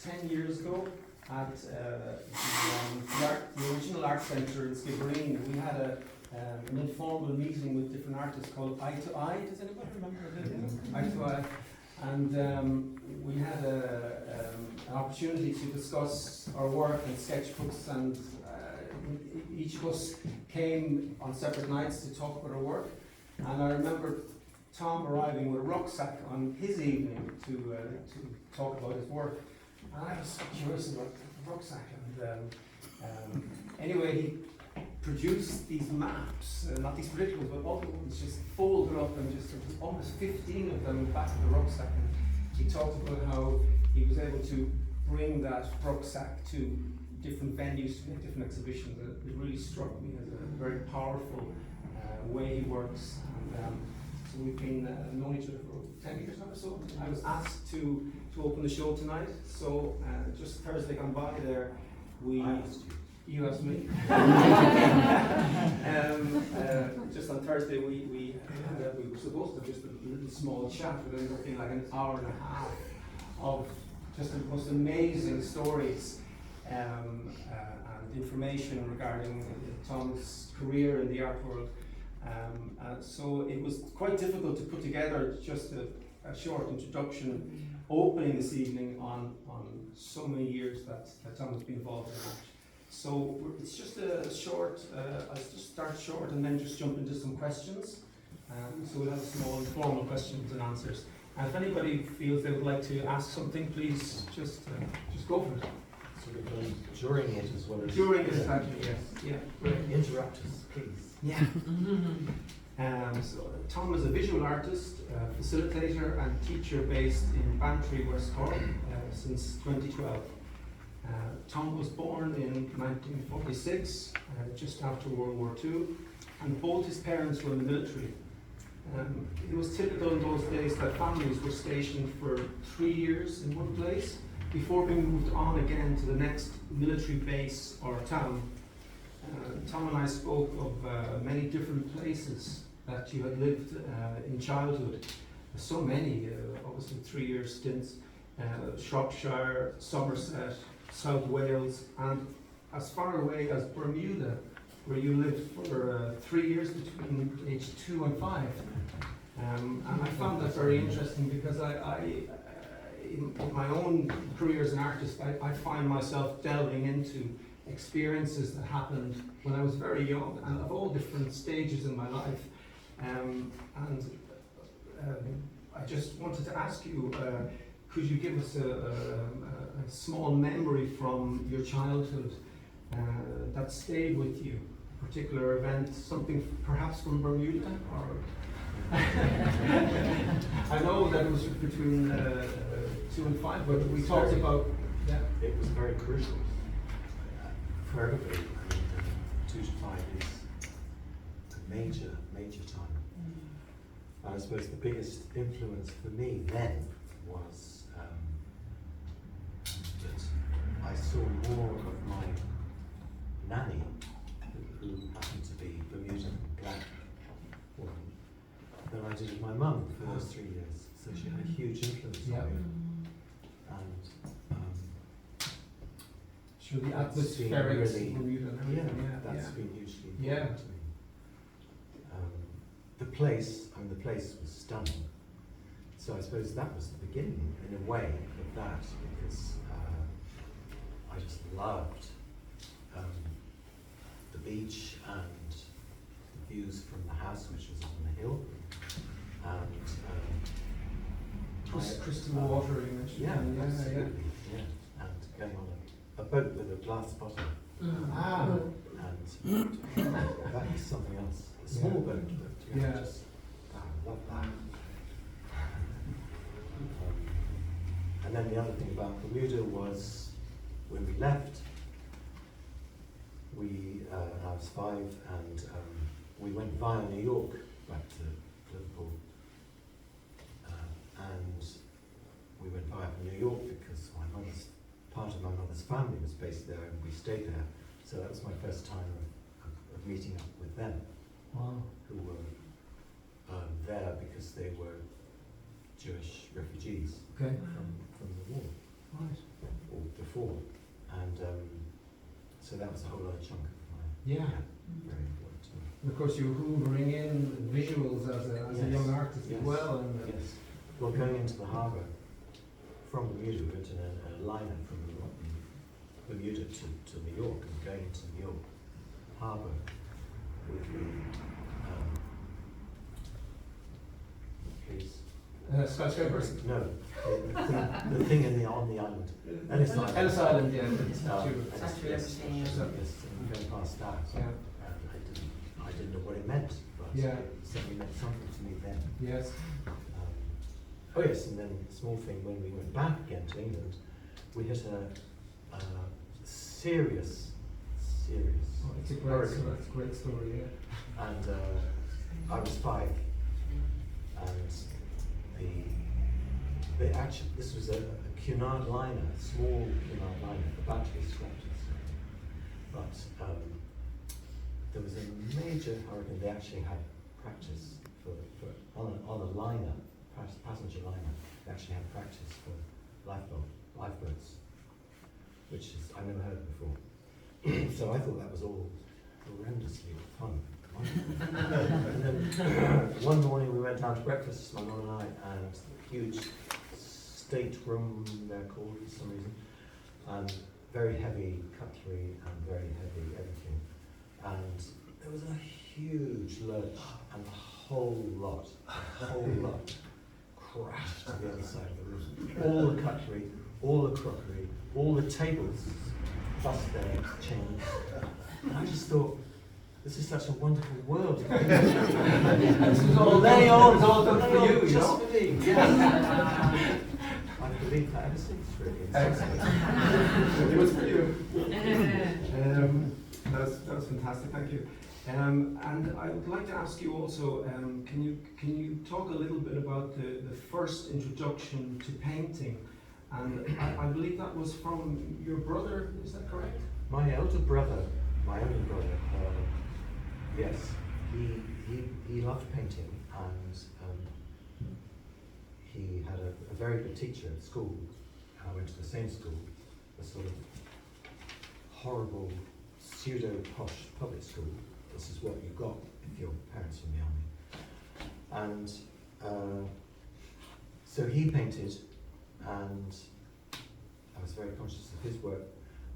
10 years ago at the original art centre in Skibbereen. We had an informal meeting with different artists called Eye to Eye. Does anybody remember it? Eye to Eye. And we had an opportunity to discuss our work and sketchbooks, and each of us came on separate nights to talk about our work. And I remember Tom arriving with a rucksack on his evening to talk about his work. And I was so curious about the rucksack. And anyway, he produced these maps, not these particular ones, but all the ones just folded up, and just there was almost 15 of them in the back of the rucksack. And he talked about how he was able to bring that rucksack to different venues to make different exhibitions. It really struck me as a very powerful way he works. And so we've been known each other for 10 years now or so. I was asked to open the show tonight, so just Thursday gone by there, you asked me. Just on Thursday we were supposed to have just a little small chat, but it ended up being like an hour and a half of just the most amazing stories and information regarding Tom's career in the art world. So it was quite difficult to put together just a short introduction opening this evening on so many years that Tom has been involved in art. So it's just a short, I'll just start short and then just jump into some questions. So we'll have small informal questions and answers. And if anybody feels they would like to ask something, please just go for it. So we've done during it as well as... During it, exactly, yes. Yeah, great. Interrupt us, please. Yeah. So Tom is a visual artist, facilitator and teacher based in Bantry, West Cork since 2012. Tom was born in 1946, just after World War II, and both his parents were in the military. It was typical in those days that families were stationed for 3 years in one place before being moved on again to the next military base or town. Tom and I spoke of many different places that you had lived in childhood. So many, obviously 3 year stints, Shropshire, Somerset, South Wales, and as far away as Bermuda, where you lived for 3 years between age 2 and 5. And I found that very interesting because in my own career as an artist, I find myself delving into experiences that happened when I was very young and of all different stages in my life. I just wanted to ask you, could you give us a small memory from your childhood that stayed with you? A particular event, something perhaps from Bermuda? Or I know that it was between 2 and 5, but we talked about... Yeah. It was very crucial for everybody. I mean, 2 to 5 is a major time. I suppose the biggest influence for me then was that I saw more of my nanny, who happened to be Bermudan black woman, than I did with my mum for those 3 years. So she had a huge influence on me. And sure, the atmospherics really, Bermuda and everything. That's been hugely important to me. The place was stunning. So I suppose that was the beginning, in a way, of that, because I just loved the beach and the views from the house, which was on the hill, and crystal water, you mentioned. Absolutely. And going on a boat with a glass bottom. And that is something else. A small boat, but just I love that. And then the other thing about Bermuda was when we left, I was 5, and we went via New York back to Liverpool, and we went via New York because part of my mother's family was based there, and we stayed there. So that was my first time of meeting up with them. Wow. Who were there because they were Jewish refugees from the war. Right. Or 4, and so that was a whole other chunk of my Yeah. very important to me. And of course, you're hoovering in visuals as a Yes. young artist Yes. as well. And Yes. Well, going into the harbour from Bermuda, we went in a liner from Bermuda to New York, and going into New York harbour with the skyscrapers. no, the thing on the island. Ellis Island. Ellis Island, yeah. Yes, and going past that. Yeah. I didn't know what it meant, but Yeah. it certainly meant something to me then. Yes. Oh yes, and then a small thing, when we went back again to England, we hit a serious Oh, it's a great hurricane. story. It's a great story. Yeah. And I was 5, and they actually, this was a Cunard liner, a small Cunard liner, the battery scratches. But there was a major hurricane. They actually had practice for on a liner, passenger liner. They actually had practice for lifeboats, which is I never heard before. So I thought that was all horrendously fun. And then one morning we went down to breakfast, my mum and I, and huge stateroom they're called for some reason, and very heavy cutlery and very heavy everything. And there was a huge lurch, and the whole lot crashed to the other side of the room. All the cutlery, all the crockery, all the tables, plus their chains. And I just thought, this is such a wonderful world. This was all lay on, all done for you, you just know. for me. Yes. I believe that ever since, really. Excellent. It was for you. That was fantastic. Thank you. And I would like to ask you also, can you talk a little bit about the first introduction to painting? And I believe that was from your brother. Is that correct? My older brother, yes, he loved painting, and he had a very good teacher at school. I went to the same school, a sort of horrible, pseudo-posh public school. This is what you got if your parents were in the army. And so he painted, and I was very conscious of his work,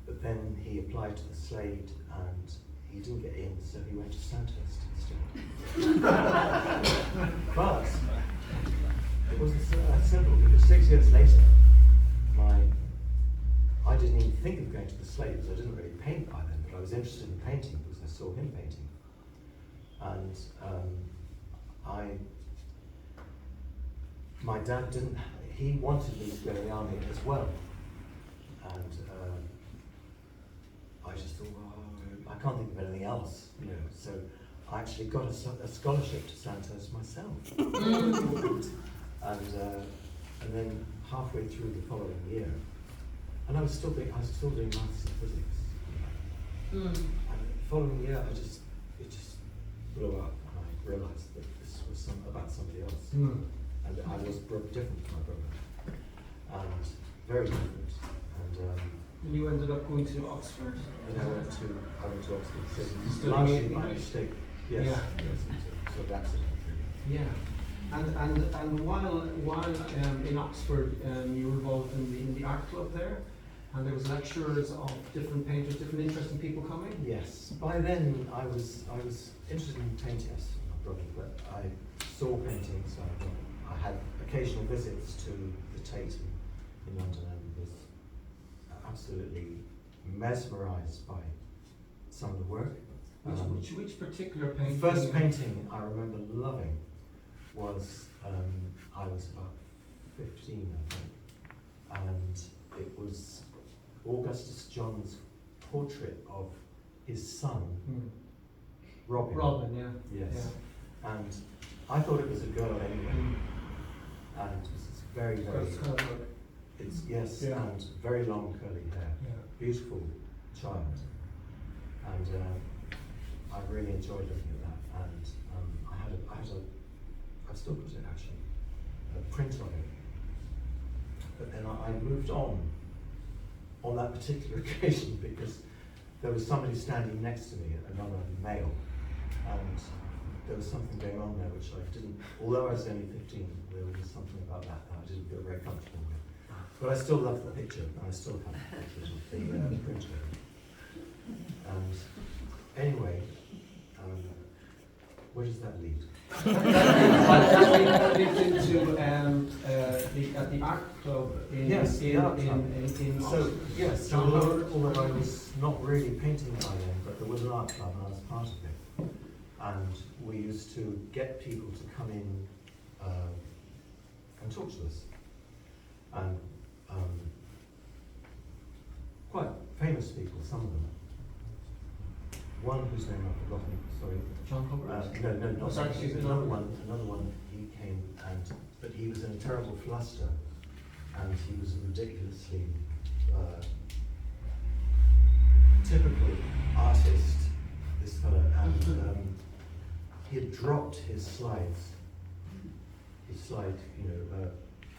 but then he applied to the Slade and he didn't get in, so he went to Sandhurst instead. But it wasn't so that simple, because 6 years later, I didn't even think of going to the Slade, because I didn't really paint by then, but I was interested in painting because I saw him painting. And my dad didn't, he wanted me to go to the army as well. And I just thought, well, I can't think of anything else, you know. So I actually got a scholarship to Sandhurst myself. And then halfway through the following year, and I was still doing maths and physics. And the following year, it just blew up, and I realised that this was about somebody else. And I was different from my brother, and very different. And you ended up going to Oxford? I went to Oxford, so Studying largely by English? mistake. Yes, Yeah. yes, so that's it. Yeah. And while in Oxford, you were involved in the art club there, and there was lecturers of different painters, different interesting people coming. Yes. By then, I was interested in painting, yes, my brother, but I saw painting, so I had occasional visits to the Tate in London, and was absolutely mesmerised by some of the work. Which particular painting? The first painting I remember loving was, I was about 15, I think, and it was Augustus John's portrait of his son, Robin. Robin, yeah. Yes. And I thought it was a girl anyway, and it was this very, yes, Yeah. and very long curly hair, Yeah. beautiful child, and I really enjoyed looking at that, and I've still got it actually, a print of it, but then I moved on on that particular occasion because there was somebody standing next to me, another male, and there was something going on there which I didn't, although I was only 15, there was something about that I didn't feel very comfortable with. But I still love the picture, and I still have pictures of the printer. And anyway, where does that lead? That leads into at the art club in the art club. in So yes, so although I was not really painting by then, but there was an art club and I was part of it. And we used to get people to come in and talk to us. And quite famous people, some of them. One whose name I've forgotten, sorry. John Hubert? No, not sorry, that. Another one, he came but he was in a terrible fluster and he was a ridiculously typical artist, this fellow, and he had dropped his slides. His slide,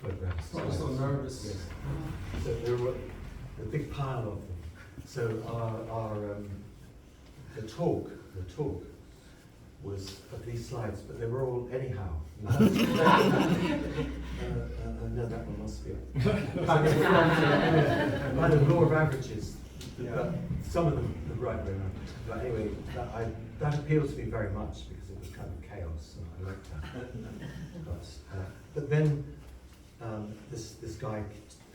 photographs. I was so nervous. Yes. So there were a big pile of them. So the talk was of these slides, but they were all anyhow. No, that one must be kind of law of averages. But some of them the right way around. But anyway, that appealed to me very much because it was kind of chaos, and I liked that. But then this guy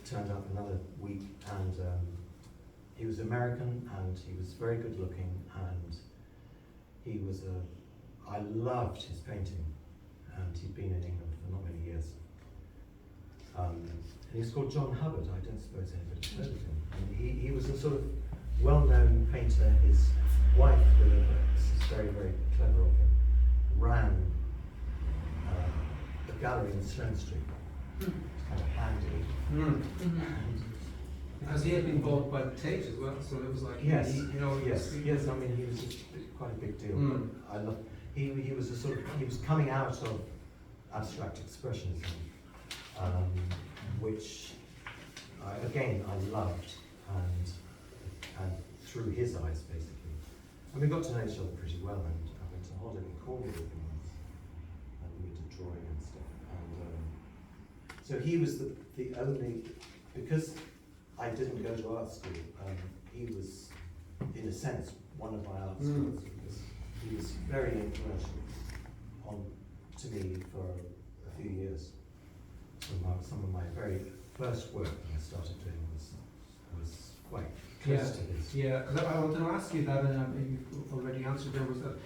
turned up another week, and he was American, and he was very good looking, and he was I loved his painting, and he'd been in England for not many years. And he was called John Hubbard. I don't suppose anybody's heard of him. And he was a sort of well-known painter. His wife, this is very, very clever of him, ran a gallery in Sloane Street. It's kind of handy. Because he had been bought by the Tate as well, so it was like yes. Yes. I mean, he was quite a big deal. But I love. He was a sort of. He was coming out of abstract expressionism, which I loved, and through his eyes basically. And we got to know each other pretty well, and I went to holiday in Cornwall with him once, and we did drawing and stuff. And so he was the only, because I didn't go to art school, he was, in a sense, one of my art schools, because he was very influential to me for a few years. Some of my very first work that I started doing was quite close to his. Yeah, because I wanted to ask you that, and you've already answered there, was that,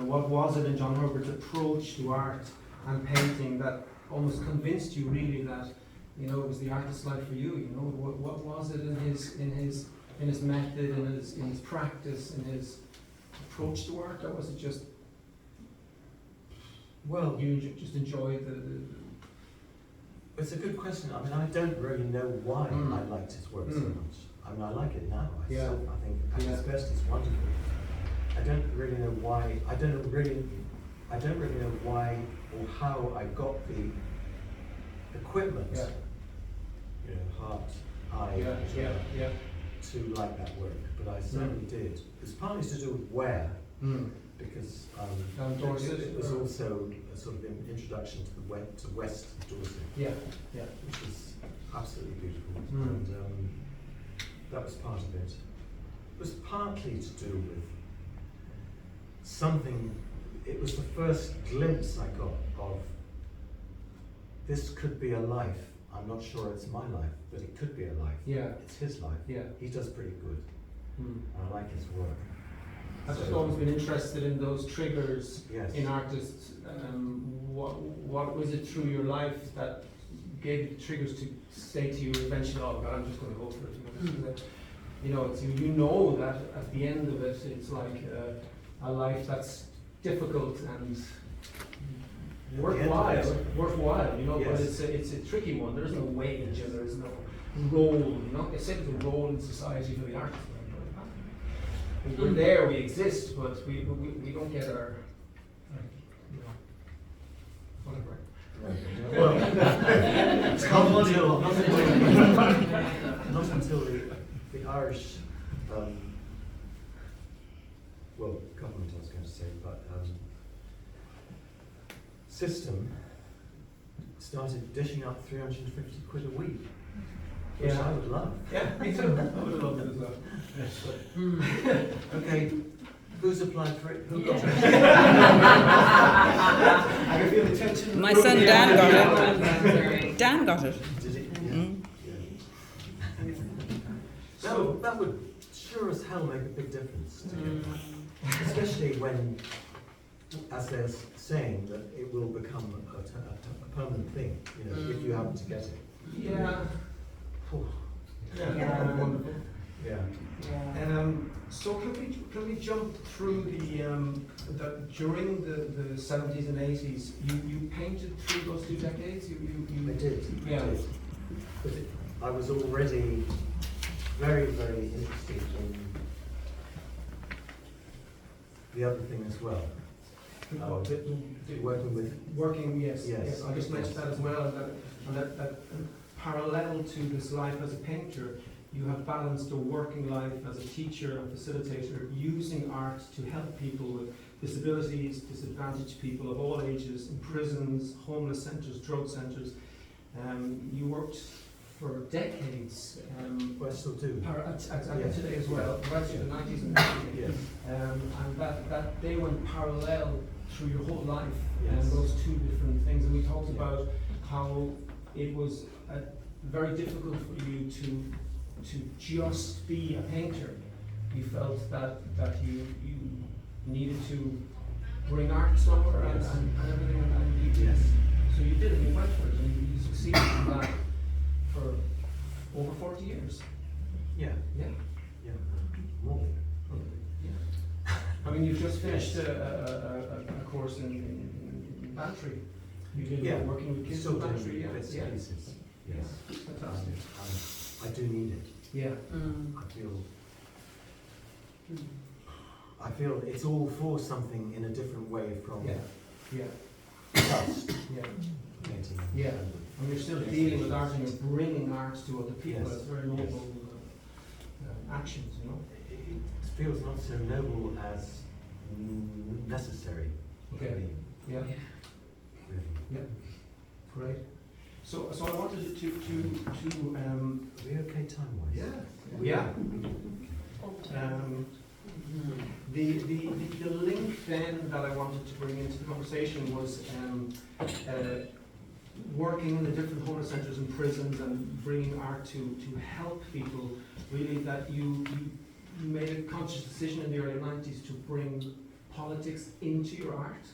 what was it in John Hubert's approach to art and painting that almost convinced you really that, it was the artist's life for you, what was it in his method, in his practice, in his approach to art, or was it just, well, you just enjoyed the It's a good question. I mean, I don't really know why I liked his work so much. I mean, I like it now. I think at its best it's wonderful. I don't really know why. I don't really know why or how I got the equipment. Heart, eye, to like that work. But I certainly did. It's partly to do with where. Because it was also a sort of introduction to the West Dorset, which was absolutely beautiful, and that was part of it. It was partly to do with something. It was the first glimpse I got of this could be a life. I'm not sure it's my life, but it could be a life. It's his life. He does pretty good. I like his work. I've just always been interested in those triggers in artists. What was it through your life that gave you the triggers to say to you eventually, oh God, I'm just going to go for it? It's, that at the end of it, it's like a life that's difficult and worthwhile. But it's a tricky one. There's no wage and there's no role. It's a role in society for the artist. We're there, we exist, but we don't get our, whatever. Well, not until the the Irish, well, government I was going to say, but system started dishing up 350 quid a week, which I would love. Yeah, me too. I would have loved it as well. Okay, who's applied for it? Who got it? I can feel the tension. My son Dan got it. Dan got it. Did it? Yeah. Mm. So that would sure as hell make a big difference to get that. Especially when, as they're saying, that it will become a permanent thing, you know, if you happen to get it. Yeah. Oh, Yeah. Wonderful. yeah. So can we jump through during the 70s and 80s, you painted through those 2 decades? I did. Yeah. I did. But I was already very, very interested in the other thing as well. Working with. Working, yes. Yes. I just mentioned that as well, and that parallel to this life as a painter, you have balanced a working life as a teacher and facilitator, using art to help people with disabilities, disadvantaged people of all ages, in prisons, homeless centres, drug centres. You worked for decades. Well, I still do. Yes. Today as well, right through the 90s and 90s. Yes. And that they went parallel through your whole life, Yes. those 2 different things. And we talked about how it was very difficult for you to just be a painter. You felt that you needed to bring art somewhere and everything, and you, Yes. so you did, and you went for it, and you succeeded in that for over 40 years. Yeah. Yeah. Yeah. More. Yeah. I mean, you've just finished a course in Bantry. You did working with kids Still in doing Bantry, bits yeah. and pieces. Yes. Fantastic. I do need it. Yeah. I feel it's all for something in a different way from Yeah. just Yeah. painting. Yeah. And you're still dealing with art and you're bringing art to other people. Yes. That's very noble actions, you know. It feels not so noble as necessary. Okay. for me, Yeah. really. Yeah. Great. So I wanted to Are we okay time-wise? Yeah. The link then that I wanted to bring into the conversation was working in the different homeless centres and prisons and bringing art to help people. Really, that you made a conscious decision in the early 90s to bring politics into your art.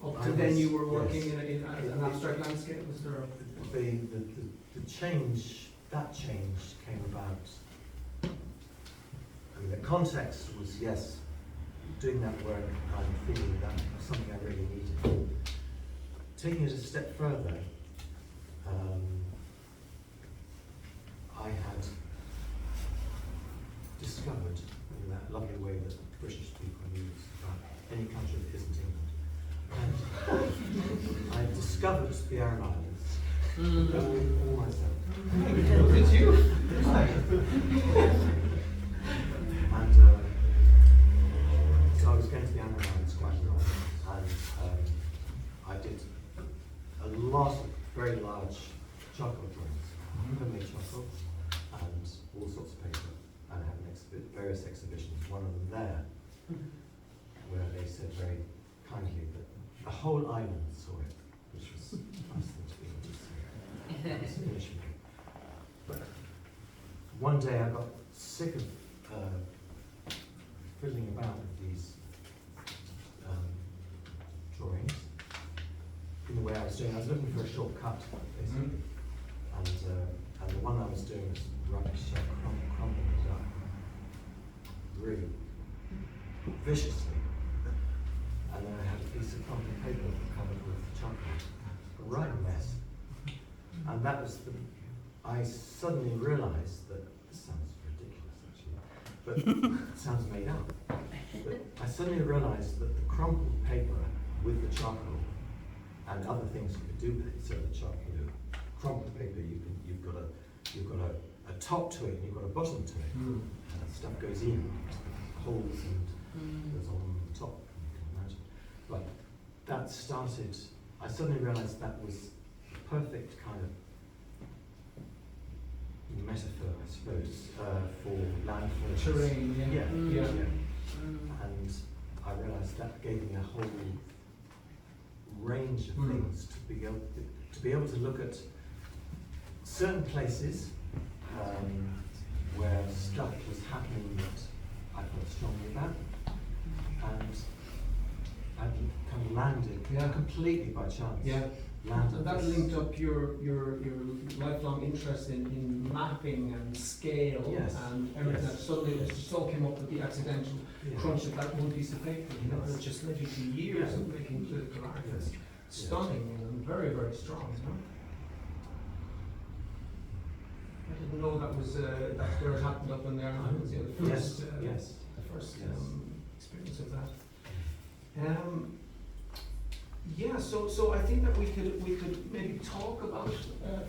Up to then you were working in an abstract landscape, was there? The change, that change came about. I mean, the context was, yes, doing that work and feeling that was something I really needed. Taking it a step further, I had discovered, in that lovely way that British people use about any country that isn't England, and I discovered the Aran Islands all myself. Was it you? And so I was going to the Aran Islands quite a lot, and I did a lot of very large charcoal drawings, homemade charcoal, and all sorts of paper, and I had various exhibitions, one of them there, where they said very kindly that the whole island saw it, which was a nice thing to be able to see. That was initially. But one day I got sick of fiddling about with these drawings in the way I was doing. I was looking for a shortcut, basically. And the one I was doing was rubbish, so crumbling it up really viciously. And then I had a piece of crumpled paper covered with chocolate, a right mess. And that was I suddenly realised that, this sounds ridiculous actually, but it sounds made up. But I suddenly realised that the crumpled paper with the charcoal and other things you could do with it, so the charcoal, crumpled paper, you've got a a top to it and you've got a bottom to it. And stuff goes in, holes and goes on top, you can imagine. But that started, I suddenly realised that was the perfect kind of metaphor, I suppose, for landforms. Terrain, yeah. Yeah. Yeah. And I realised that gave me a whole range of things to be able to look at certain places where stuff was happening that I felt strongly about, and I kind of landed completely by chance. Yeah. Landed And that this- linked up your lifelong interest in mapping and scale Yes. and everything. Yes. That suddenly it just all came up with the accidental Yeah. crunch of that one piece of paper. You know, and it just led you to years Yeah. of making political art. Yes. It's stunning and very, very strong. You know? I didn't know that was that's where it happened up in there. It was the first, Yes. the first Yes. experience of that. Yeah, so I think that we could maybe talk about,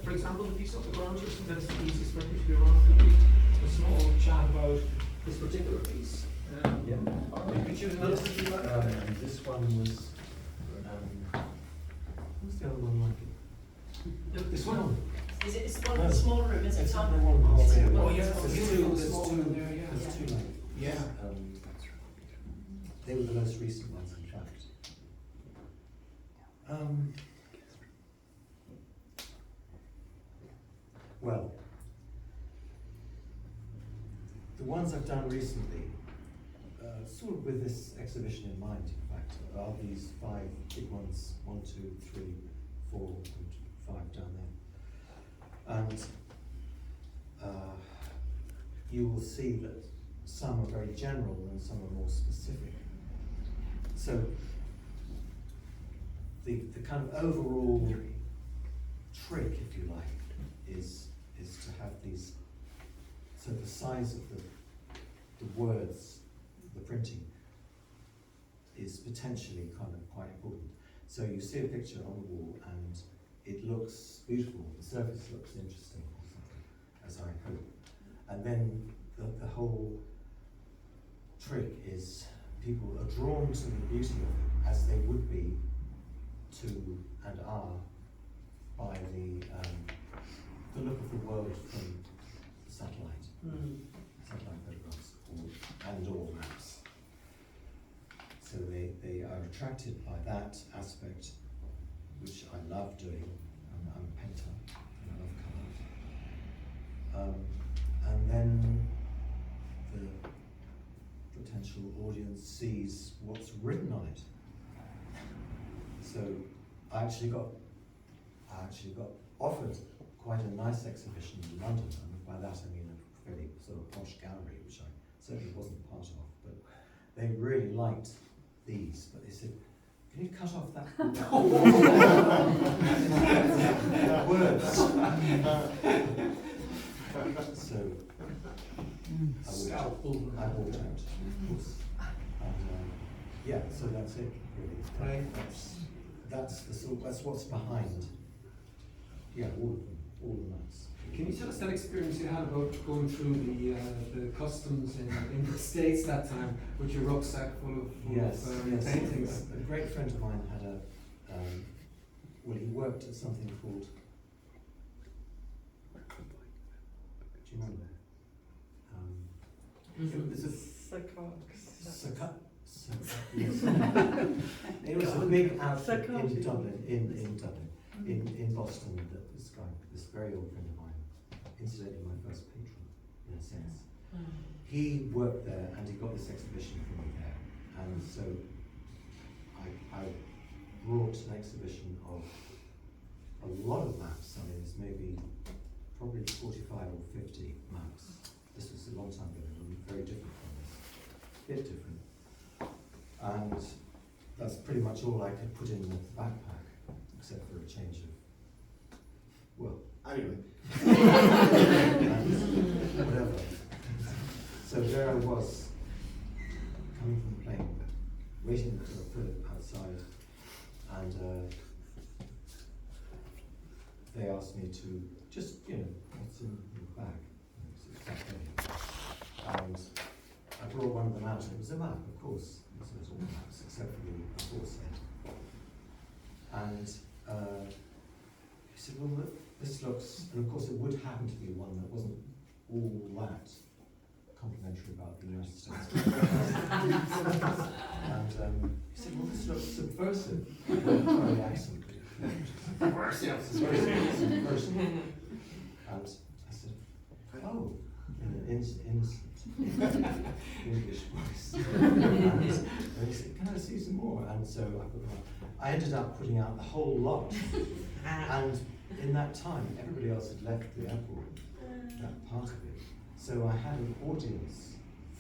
for example, the piece on the ground here. So that's the easiest way to be around. A small chat about this particular piece. Yeah. Or maybe choose another Yes. if you like. This one was. What's the other one like? This one. Is it, it's one of the smaller room, it's a It's top. the one. It's a- Oh, yeah, it's a- it's There's beautiful, two. the There's small two. one there, yeah. There's two like. Yeah. They were the most recent ones, in fact. Well, the ones I've done recently, sort of with this exhibition in mind, in fact, are these 5 big ones, 1, 2, 3, 4, and 5 down there. And you will see that some are very general and some are more specific. So the kind of overall trick, if you like, is to have these, so the size of the words, the printing, is potentially kind of quite important. So you see a picture on the wall and it looks beautiful, the surface looks interesting or something, as I hope. And then the whole trick is people are drawn to the beauty of it, as they would be to and are by the look of the world from the satellite, satellite photographs or maps. So they are attracted by that aspect, which I love doing. I'm a painter and I love colours. And then the potential audience sees what's written on it. So I actually got offered quite a nice exhibition in London, and by that I mean a very sort of posh gallery, which I certainly wasn't part of, but they really liked these, but they said, can you cut off that words? So I walked out, of course. And yeah, so that's it, really. Right. That's what's behind. Yeah, all of them, all the maps. Can you tell us that experience you had about going through the customs in the States that time with your rucksack full of Yes. paintings? A great friend of mine had he worked at something called, do you remember? There's a yes. It was a big outfit in Dublin, in Boston, that this guy, this very old friend of mine, incidentally my first patron, in a sense. He worked there and he got this exhibition for me there, and so I brought an exhibition of a lot of maps. I mean, there's maybe probably 45 or 50 maps. This was a long time ago, and very different from this, a bit different. And that's pretty much all I could put in the backpack, except for a change of, well, anyway, whatever. So there I was, coming from the plane, waiting for Philip outside, and they asked me to just, what's in the bag. brought one of them out, and it was a map, of course. It was all maps, except for the aforesaid. And he said, well, look, this looks, and of course it would happen to be one that wasn't all that complimentary about the United States. And he said, well, this looks subversive. Sorry, the accent. Subversive. And I said, oh, in an innocent English voice. And he said, can I see some more? And so I put them up. I ended up putting out the whole lot. And in that time, everybody else had left the airport, that part of it. So I had an audience,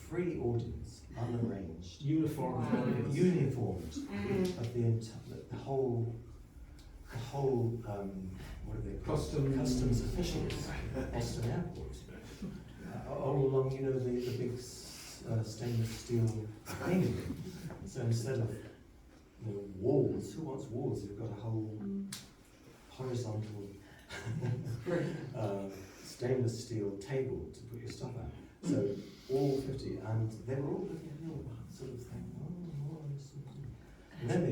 free audience, unarranged, Uniformed audience. uniformed of the whole, what are they called? Customs officials at Boston Airport. All along, you know, the big stainless steel thing. So instead of walls, who wants walls? You've got a whole horizontal stainless steel table to put your stuff out. So all 50, and they were all looking at me, sort of saying, and then they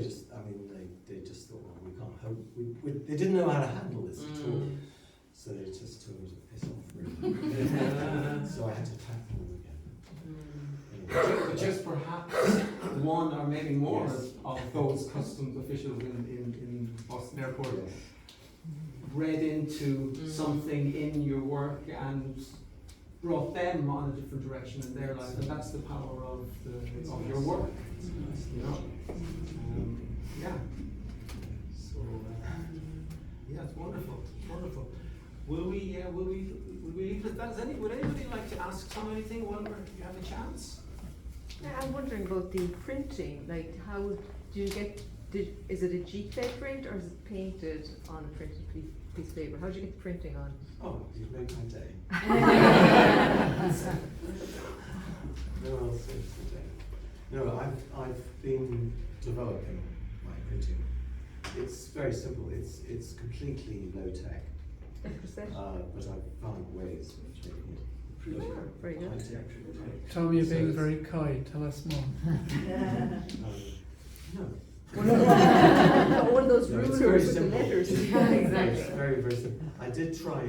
just thought, well, we can't hope, they didn't know how to handle this at all. So they just told me to piss off, really. So I had to pack them all again. Anyway. But just perhaps one or maybe more of those customs officials in Boston Airport read into something in your work and brought them on a different direction in their life, and that's the power of your work, you know. Yeah. So yeah, it's wonderful. It's wonderful. Will we leave it at that? Would anybody like to ask Tom anything while you have a chance? I'm wondering about the printing. Like, how do you get? Is it a Giclée print or is it painted on a printed piece of paper? How do you get the printing on? Oh, you've made my day. No, I'll say it's the day. No, I've been developing my printing. It's very simple. It's completely low tech. But I've found ways of making it pretty Very good. high tech. Tom, you're being very coy. Tell us more. No. One of those No, it's rulers very with the simple. letters. It's very, very simple. I did try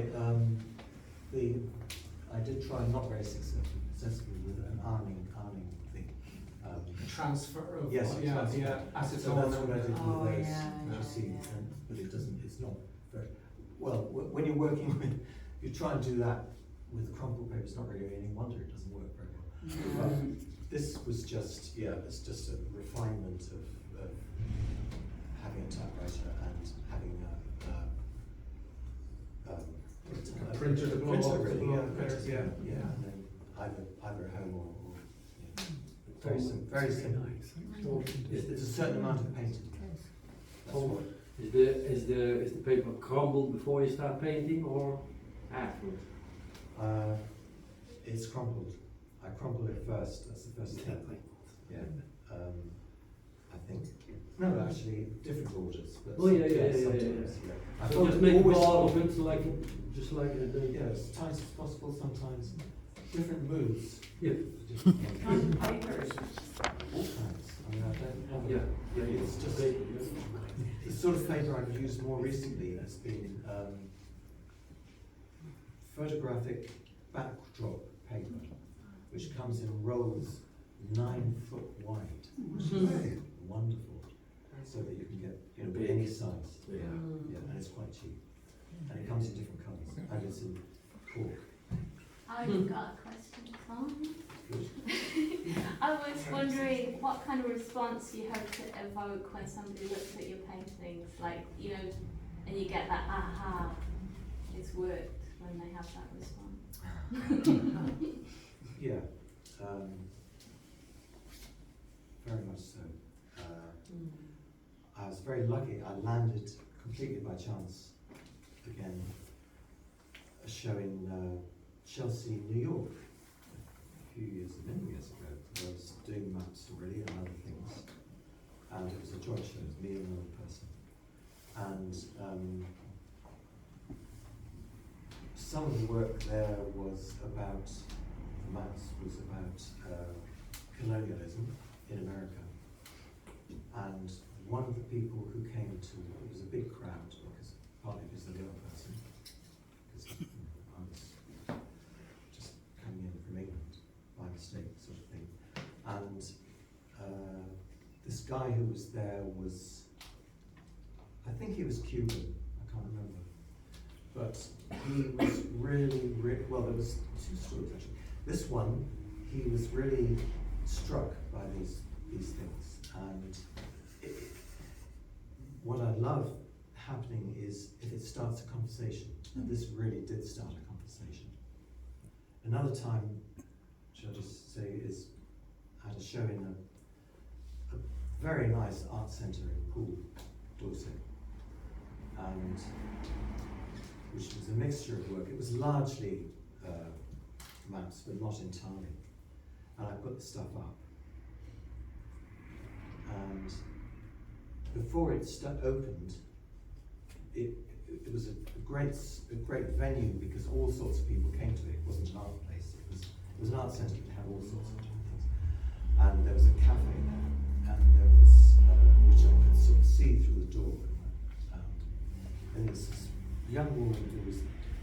not very successfully with an arming thing. Transfer of Yes, transfer. assets. So that's what I did with Oh, those. yeah, You see, but it doesn't. It's not very well. When you're working with, you try and do that with crumple paper. It's not really any wonder it doesn't work very well. But this was just, it's just a refinement of having a typewriter and having A printer to blow up, really, to blow yeah, up printer, pairs, yeah, and then either at home or very simple, very simple. There's a certain amount of painting. That's Tom, what. is the paper crumbled before you start painting or afterwards? It's crumpled. I crumple it first. That's the first thing. Yeah. I think. No, actually, different orders. But Oh, yeah. sometimes, I So thought just it make a always ball of crumpled. it, just like it. Yeah, as tight as possible. Sometimes different moods. Yeah. Different papers. All kinds. I mean, I don't have. Yeah. It's just the sort of paper I've used more recently has been photographic backdrop paper, which comes in rolls 9 foot wide, which is wonderful, so that you can get any size. Yeah. And it's quite cheap, and it comes in different colours, and it's in cork. I've got a question, Tom. Good. I was wondering what kind of response you hope to evoke when somebody looks at your paintings, like, and you get that aha, it's worked, when they have that response. Yeah, very much so. I was very lucky. I landed completely by chance again a show in Chelsea, New York, many years ago. I was doing maps already and other things, and it was a joint show. It was me and another person, and some of the work there was about the maps was about colonialism in America. And one of the people who came to, it was a big crowd, partly because of the other person, because I was just coming in from England by mistake, sort of thing. And this guy who was there was, I think he was Cuban, I can't remember. But he was really, well, there was two stories actually. This one, he was really struck by these things. And what I love happening is if it starts a conversation, and this really did start a conversation. Another time, shall I just say, is I had a show in a very nice art centre in Poole, Dorset, and which was a mixture of work. It was largely maps, but not entirely. And I put the stuff up. And before it opened, it was a great venue because all sorts of people came to it. It wasn't an art place. It was an art centre that had all sorts of different things. And there was a cafe there, and there was which I could sort of see through the door. And there was this young woman who was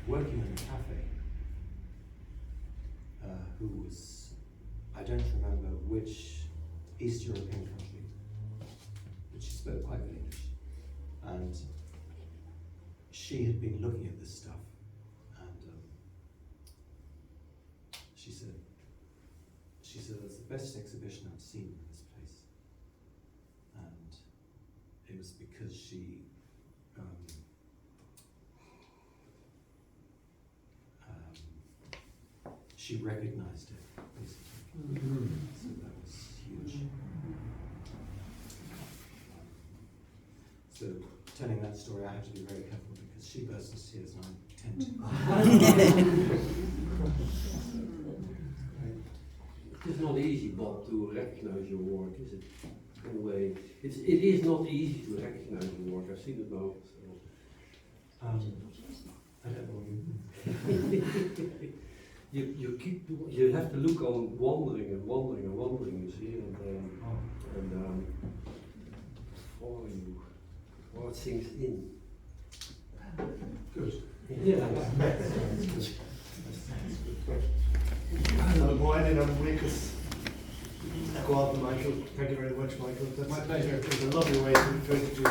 working in the cafe, who was, I don't remember which East European country, but she spoke quite good English. And she had been looking at this stuff, and she said it's the best exhibition I've seen in this place. And it was because she recognized it, basically. So that was huge. So telling that story, I have to be very careful because she bursts into tears and I tend to. It's not easy, Bob, to recognize your work, is it? In a way, it is not easy to recognize your work. I've seen it now. So. I don't know what you mean. You have to look on wandering, you see, and follow you, or it sinks in. Good. Yeah. So, Brian and Lucas, go on, Michael. Thank you very much, Michael. That's my pleasure. It was a lovely way to introduce the